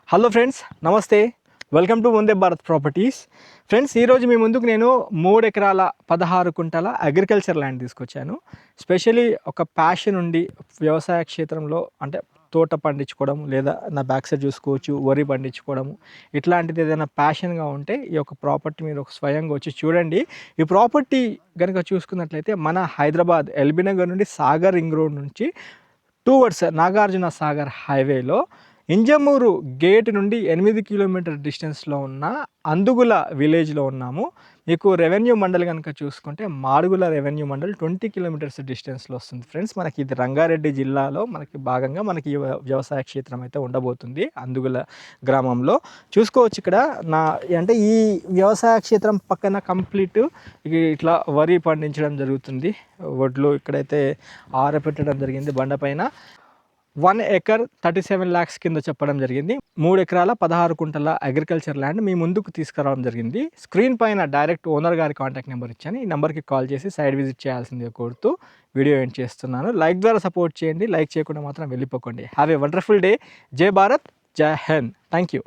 Hello friends, నమస్తే. Welcome to Vande Bharat properties. Friends, ఈరోజు మీ ముందుకు నేను 3 ఎకరాల 16 కుంటల అగ్రికల్చర్ ల్యాండ్ తీసుకొచ్చాను. స్పెషలీ ఒక ప్యాషన్ ఉండి వ్యవసాయ క్షేత్రంలో అంటే తోట పండించుకోవడం, లేదా నా బ్యాక్ సైడ్ చూసుకోవచ్చు వరి పండించుకోవడం, ఇట్లాంటిది ఏదైనా ప్యాషన్గా ఉంటే ఈ యొక్క ప్రాపర్టీ మీరు ఒక స్వయంగా వచ్చి చూడండి. ఈ ప్రాపర్టీ కనుక చూసుకున్నట్లయితే మన హైదరాబాద్ ఎల్బీ నగర్ నుండి సాగర్ రింగ్ రోడ్ నుంచి టువర్డ్స్ నాగార్జున సాగర్ హైవేలో ఇంజమూరు గేట్ నుండి 8 కిలోమీటర్ డిస్టెన్స్లో ఉన్న అందుగుల విలేజ్లో ఉన్నాము. మీకు రెవెన్యూ మండల్ కనుక చూసుకుంటే మాడుగుల రెవెన్యూ మండల్ 20 కిలోమీటర్స్ డిస్టెన్స్లో వస్తుంది. ఫ్రెండ్స్, మనకి ఇది రంగారెడ్డి జిల్లాలో మనకి భాగంగా మనకి వ్యవసాయ క్షేత్రం అయితే ఉండబోతుంది. అందుగుల గ్రామంలో చూసుకోవచ్చు. ఇక్కడ అంటే ఈ వ్యవసాయ క్షేత్రం పక్కన కంప్లీట్ ఇట్లా వరి పండించడం జరుగుతుంది. వడ్లు ఇక్కడైతే ఆరబెట్టడం జరిగింది బండపైన. 1 ఎకర్ 37 lakhs కింద చెప్పడం జరిగింది. 3 ఎకరాల 16 కుంటల అగ్రికల్చర్ ల్యాండ్ మీ ముందుకు తీసుకురావడం జరిగింది. స్క్రీన్ పైన డైరెక్ట్ ఓనర్ గారి కాంటాక్ట్ నెంబర్ ఇచ్చాను. ఈ నెంబర్కి కాల్ చేసి సైడ్ విజిట్ చేయాల్సిందిగా కోరుతూ వీడియో ఎండ్ చేస్తున్నాను. లైక్ ద్వారా సపోర్ట్ చేయండి. లైక్ చేయకుండా మాత్రం వెళ్ళిపోకండి. Have a wonderful day. జై భారత్, జై హింద్. Thank you.